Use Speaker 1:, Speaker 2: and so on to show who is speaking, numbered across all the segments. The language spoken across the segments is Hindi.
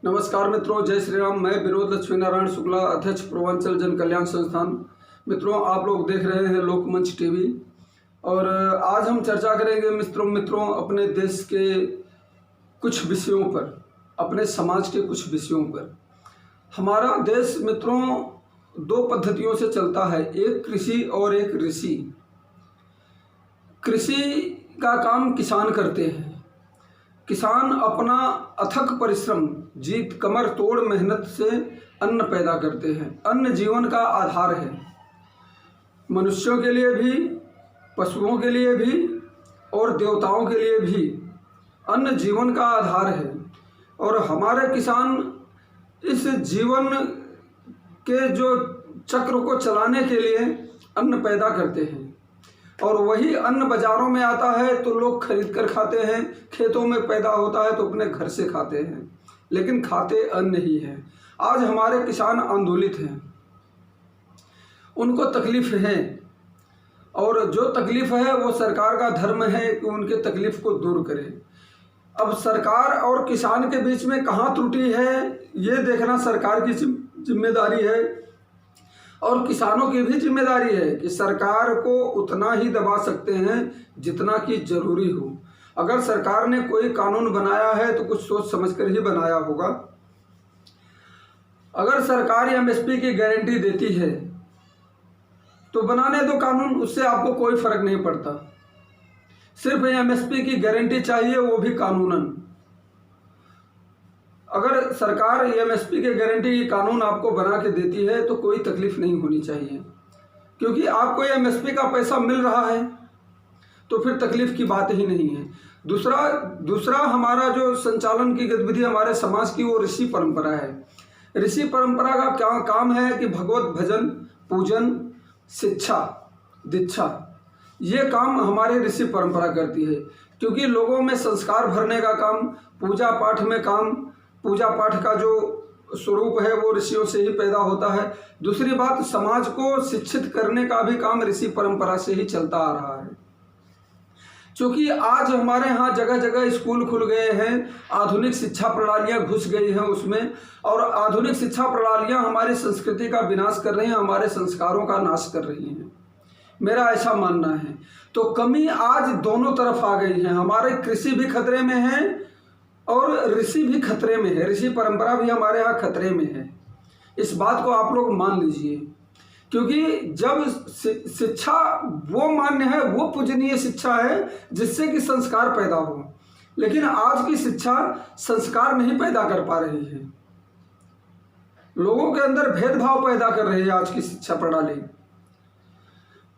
Speaker 1: नमस्कार मित्रों, जय श्री राम। मैं विनोद लक्ष्मी नारायण शुक्ला, अध्यक्ष पूर्वांचल जन कल्याण संस्थान। मित्रों, आप लोग देख रहे हैं लोकमंच टीवी और आज हम चर्चा करेंगे मित्रों अपने देश के कुछ विषयों पर, अपने समाज के कुछ विषयों पर। हमारा देश मित्रों दो पद्धतियों से चलता है, एक कृषि और एक ऋषि। कृषि का काम किसान करते हैं। किसान अपना अथक परिश्रम, जीत कमर तोड़ मेहनत से अन्न पैदा करते हैं। अन्न जीवन का आधार है, मनुष्यों के लिए भी, पशुओं के लिए भी और देवताओं के लिए भी अन्न जीवन का आधार है। और हमारे किसान इस जीवन के जो चक्र को चलाने के लिए अन्न पैदा करते हैं और वही अन्न बाजारों में आता है तो लोग खरीद कर खाते हैं, खेतों में पैदा होता है तो अपने घर से खाते हैं, लेकिन खाते अन्न ही है। आज हमारे किसान आंदोलित हैं, उनको तकलीफ है और जो तकलीफ है वो सरकार का धर्म है कि उनके तकलीफ को दूर करे। अब सरकार और किसान के बीच में कहाँ त्रुटि है ये देखना सरकार की जिम्मेदारी है और किसानों की भी जिम्मेदारी है कि सरकार को उतना ही दबा सकते हैं जितना कि जरूरी हो। अगर सरकार ने कोई कानून बनाया है तो कुछ सोच समझकर ही बनाया होगा। अगर सरकार एमएसपी की गारंटी देती है तो बनाने दो कानून, उससे आपको कोई फर्क नहीं पड़ता। सिर्फ एमएसपी की गारंटी चाहिए, वो भी कानूनन। अगर सरकार एमएसपी के गारंटी कानून आपको बना के देती है तो कोई तकलीफ नहीं होनी चाहिए, क्योंकि आपको एमएसपी का पैसा मिल रहा है तो फिर तकलीफ की बात ही नहीं है। दूसरा हमारा जो संचालन की गतिविधि हमारे समाज की वो ऋषि परंपरा है। ऋषि परंपरा का क्या काम है कि भगवत भजन, पूजन, शिक्षा, दीक्षा, ये काम हमारी ऋषि परंपरा करती है। क्योंकि लोगों में संस्कार भरने का काम, पूजा पाठ में काम, पूजा पाठ का जो स्वरूप है वो ऋषियों से ही पैदा होता है। दूसरी बात, समाज को शिक्षित करने का भी काम ऋषि परंपरा से ही चलता आ रहा है। क्योंकि आज हमारे यहाँ जगह जगह स्कूल खुल गए हैं, आधुनिक शिक्षा प्रणालियाँ घुस गई हैं उसमें, और आधुनिक शिक्षा प्रणालियाँ हमारी संस्कृति का विनाश कर रही हैं, हमारे संस्कारों का नाश कर रही हैं, मेरा ऐसा मानना है। तो कमी आज दोनों तरफ आ गई है। हमारे कृषि भी खतरे में है और ऋषि भी खतरे में है, ऋषि परंपरा भी हमारे यहाँ खतरे में है। इस बात को आप लोग मान लीजिए, क्योंकि जब शिक्षा वो मान्य है, वो पूजनीय शिक्षा है जिससे कि संस्कार पैदा हो, लेकिन आज की शिक्षा संस्कार नहीं पैदा कर पा रही है। लोगों के अंदर भेदभाव पैदा कर रही है आज की शिक्षा प्रणाली।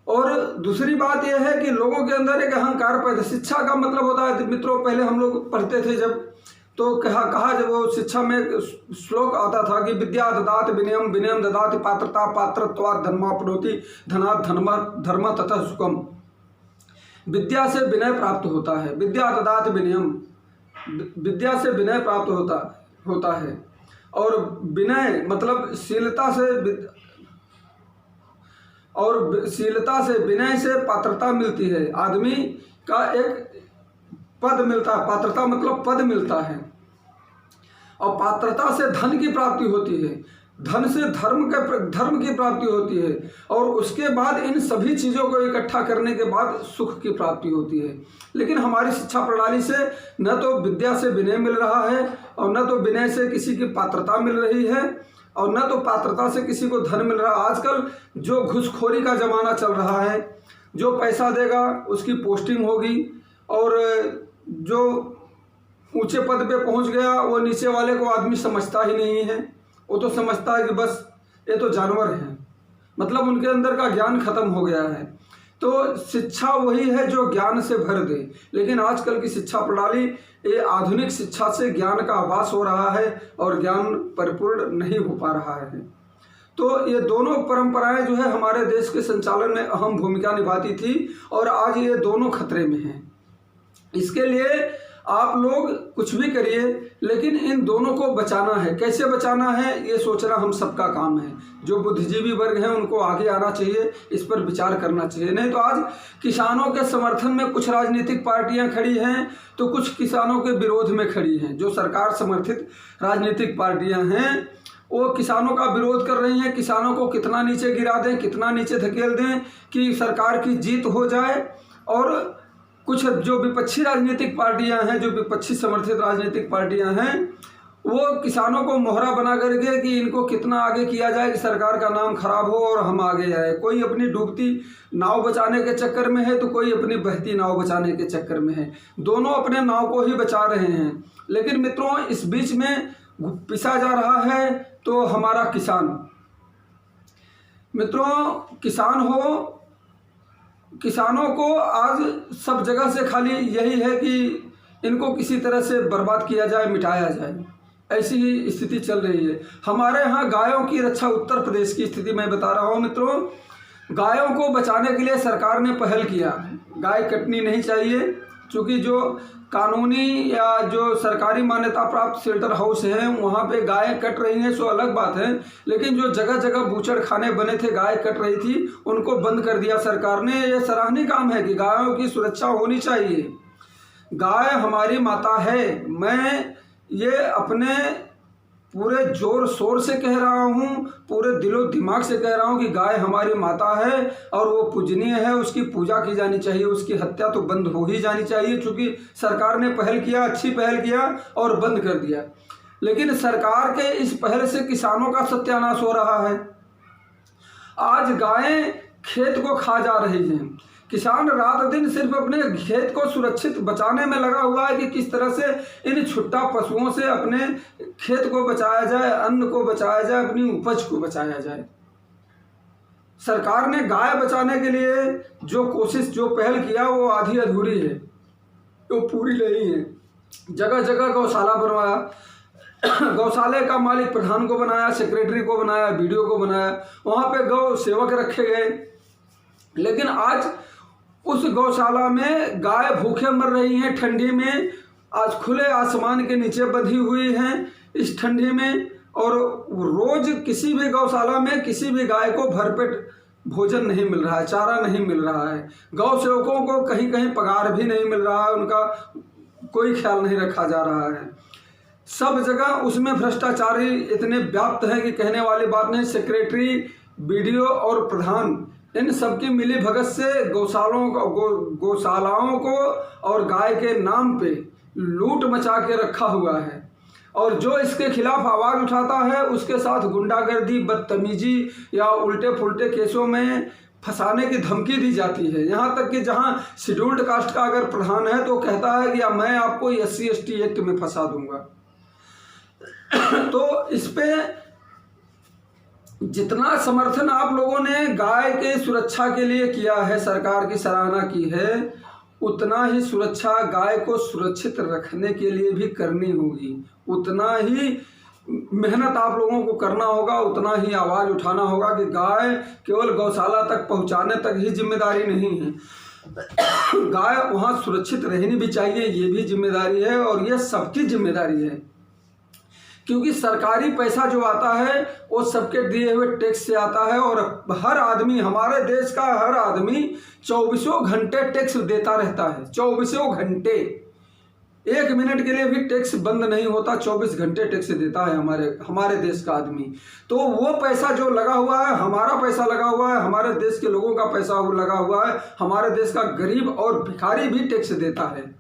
Speaker 1: और दूसरी बात यह है कि लोगों के अंदर एक अहंकार पैदा, शिक्षा का मतलब होता है मित्रों, पहले हम लोग पढ़ते थे जब, तो कहा जब वो शिक्षा में श्लोक आता था कि विद्या ददाति विनयम, विनयम ददाति पात्रता, पात्रत्वात् धर्माप्नोति, धनात् धर्म ततः सुखम। विद्या से विनय प्राप्त होता है, विद्या ददाति विनयम, विद्या से विनय प्राप्त होता है। और विनय मतलब शीलता से विनय से पात्रता मिलती है। आदमी का एक पद मिलता है, पात्रता मतलब पद मिलता है, और पात्रता से धन की प्राप्ति होती है, धन से धर्म की प्राप्ति होती है, और उसके बाद इन सभी चीज़ों को इकट्ठा करने के बाद सुख की प्राप्ति होती है। लेकिन हमारी शिक्षा प्रणाली से न तो विद्या से विनय मिल रहा है और न तो विनय से किसी की पात्रता मिल रही है और न तो पात्रता से किसी को धन मिल रहा है। आजकल जो घूसखोरी का ज़माना चल रहा है, जो पैसा देगा उसकी पोस्टिंग होगी, और जो ऊंचे पद पे पहुंच गया वो नीचे वाले को आदमी समझता ही नहीं है। वो तो समझता है कि बस ये तो जानवर है, मतलब उनके अंदर का ज्ञान खत्म हो गया है। तो शिक्षा वही है जो ज्ञान से भर दे, लेकिन आजकल की शिक्षा प्रणाली ये आधुनिक शिक्षा से ज्ञान का आभास हो रहा है और ज्ञान परिपूर्ण नहीं हो पा रहा है। तो ये दोनों परंपराएं जो है हमारे देश के संचालन में अहम भूमिका निभाती थी और आज ये दोनों खतरे में हैं। इसके लिए आप लोग कुछ भी करिए, लेकिन इन दोनों को बचाना है। कैसे बचाना है ये सोचना हम सबका काम है। जो बुद्धिजीवी वर्ग हैं उनको आगे आना चाहिए, इस पर विचार करना चाहिए। नहीं तो आज किसानों के समर्थन में कुछ राजनीतिक पार्टियां खड़ी हैं तो कुछ किसानों के विरोध में खड़ी हैं। जो सरकार समर्थित राजनीतिक पार्टियां हैं वो किसानों का विरोध कर रही हैं, किसानों को कितना नीचे गिरा दें, कितना नीचे धकेल दें कि सरकार की जीत हो जाए। और कुछ जो विपक्षी राजनीतिक पार्टियां हैं, जो विपक्षी समर्थित राजनीतिक पार्टियां हैं, वो किसानों को मोहरा बना करके कि इनको कितना आगे किया जाए कि सरकार का नाम खराब हो और हम आगे आए। कोई अपनी डूबती नाव बचाने के चक्कर में है तो कोई अपनी बहती नाव बचाने के चक्कर में है। दोनों अपने नाव को ही बचा रहे हैं। लेकिन मित्रों, इस बीच में पिसा जा रहा है तो हमारा किसान। मित्रों, किसान हो, किसानों को आज सब जगह से खाली यही है कि इनको किसी तरह से बर्बाद किया जाए, मिटाया जाए। ऐसी ही स्थिति चल रही है। हमारे यहाँ गायों की रक्षा, उत्तर प्रदेश की स्थिति मैं बता रहा हूँ मित्रों। गायों को बचाने के लिए सरकार ने पहल किया। गाय कटनी नहीं चाहिए, क्योंकि जो कानूनी या जो सरकारी मान्यता प्राप्त शेल्टर हाउस हैं वहाँ पे गायें कट रही हैं सो अलग बात है। लेकिन जो जगह जगह बूचड़ खाने बने थे, गाय कट रही थी, उनको बंद कर दिया सरकार ने। यह सराहनीय काम है कि गायों की सुरक्षा होनी चाहिए। गाय हमारी माता है। मैं ये अपने पूरे जोर शोर से कह रहा हूँ, पूरे दिलो दिमाग से कह रहा हूँ कि गाय हमारी माता है और वो पूजनीय है। उसकी पूजा की जानी चाहिए, उसकी हत्या तो बंद हो ही जानी चाहिए। क्योंकि सरकार ने पहल किया, अच्छी पहल किया और बंद कर दिया। लेकिन सरकार के इस पहल से किसानों का सत्यानाश हो रहा है। आज गायें खेत को खा जा रही हैं। किसान रात दिन सिर्फ अपने खेत को सुरक्षित बचाने में लगा हुआ है कि किस तरह से इन छुट्टा पशुओं से अपने खेत को बचाया जाए, अन्न को बचाया जाए, अपनी उपज को बचाया जाए। सरकार ने गाय बचाने के लिए जो कोशिश, जो पहल किया, वो आधी अधूरी है, वो पूरी नहीं है। जगह जगह गौशाला बनवाया, गौशाले का मालिक प्रधान को बनाया, सेक्रेटरी को बनाया, बीडीओ को बनाया, वहाँ पे गौ सेवक रखे गए। लेकिन आज उस गौशाला में गाय भूखे मर रही हैं ठंडी में। आज खुले आसमान के नीचे बंधी हुई हैं इस ठंडी में, और रोज किसी भी गौशाला में किसी भी गाय को भरपेट भोजन नहीं मिल रहा है, चारा नहीं मिल रहा है। गौ सेवकों को कहीं कहीं पगार भी नहीं मिल रहा है, उनका कोई ख्याल नहीं रखा जा रहा है। सब जगह उसमें भ्रष्टाचारी इतने व्याप्त हैं कि कहने वाली बात नहीं। सेक्रेटरी, बीडीओ और प्रधान, इन सबकी मिली भगत से गौशालाओं को और गाय के नाम पे लूट मचा के रखा हुआ है। और जो इसके खिलाफ आवाज़ उठाता है उसके साथ गुंडागर्दी, बदतमीजी या उल्टे पुल्टे केसों में फंसाने की धमकी दी जाती है। यहाँ तक कि जहाँ शेड्यूल्ड कास्ट का अगर प्रधान है तो कहता है कि मैं आपको SC/ST एक्ट में फंसा दूंगा। तो इस पे जितना समर्थन आप लोगों ने गाय के सुरक्षा के लिए किया है, सरकार की सराहना की है, उतना ही सुरक्षा गाय को सुरक्षित रखने के लिए भी करनी होगी। उतना ही मेहनत आप लोगों को करना होगा, उतना ही आवाज़ उठाना होगा कि गाय केवल गौशाला तक पहुंचाने तक ही जिम्मेदारी नहीं है, गाय वहां सुरक्षित रहनी भी चाहिए, ये भी जिम्मेदारी है। और ये सबकी जिम्मेदारी है, क्योंकि सरकारी पैसा जो आता है वो सबके दिए हुए टैक्स से आता है। और हर आदमी, हमारे देश का हर आदमी 24 घंटे टैक्स देता रहता है। 24 घंटे, 1 मिनट के लिए भी टैक्स बंद नहीं होता। 24 घंटे टैक्स देता है हमारे देश का आदमी। तो वो पैसा जो लगा हुआ है, हमारा पैसा लगा हुआ है, हमारे देश के लोगों का पैसा लगा हुआ है। हमारे देश का गरीब और भिखारी भी टैक्स देता है,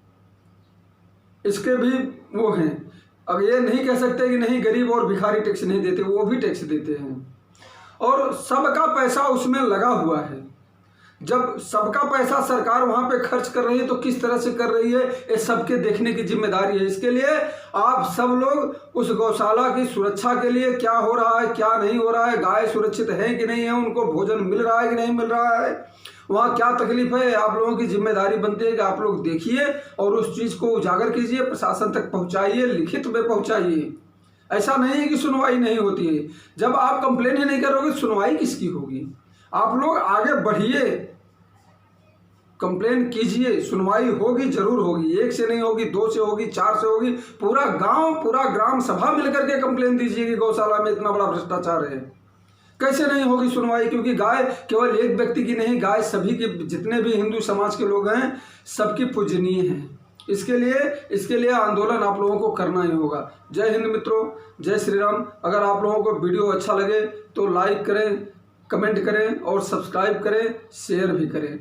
Speaker 1: इसके भी वो हैं। अब ये नहीं कह सकते कि नहीं गरीब और भिखारी टैक्स नहीं देते, वो भी टैक्स देते हैं। और सबका पैसा उसमें लगा हुआ है। जब सबका पैसा सरकार वहाँ पे खर्च कर रही है तो किस तरह से कर रही है, ये सबके देखने की जिम्मेदारी है। इसके लिए आप सब लोग उस गौशाला की सुरक्षा के लिए क्या हो रहा है, क्या नहीं हो रहा है, गाय सुरक्षित है कि नहीं है, उनको भोजन मिल रहा है कि नहीं मिल रहा है, वहाँ क्या तकलीफ है, आप लोगों की जिम्मेदारी बनती है कि आप लोग देखिए और उस चीज़ को उजागर कीजिए, प्रशासन तक पहुँचाइए, लिखित में पहुँचाइए। ऐसा नहीं है कि सुनवाई नहीं होती है। जब आप कंप्लेन ही नहीं करोगे सुनवाई किसकी होगी। आप लोग आगे बढ़िए, कंप्लेन कीजिए, सुनवाई होगी, जरूर होगी। एक से नहीं होगी, 2 से होगी, 4 से होगी, पूरा गांव, पूरा ग्राम सभा मिलकर के कंप्लेन दीजिए कि गौशाला में इतना बड़ा भ्रष्टाचार है। कैसे नहीं होगी सुनवाई? क्योंकि गाय केवल एक व्यक्ति की नहीं, गाय सभी के, जितने भी हिंदू समाज के लोग हैं, सबकी पूजनीय है। इसके लिए आंदोलन आप लोगों को करना ही होगा। जय हिंद मित्रों, जय श्री राम। अगर आप लोगों को वीडियो अच्छा लगे तो लाइक करें, कमेंट करें और सब्सक्राइब करें, शेयर भी करें।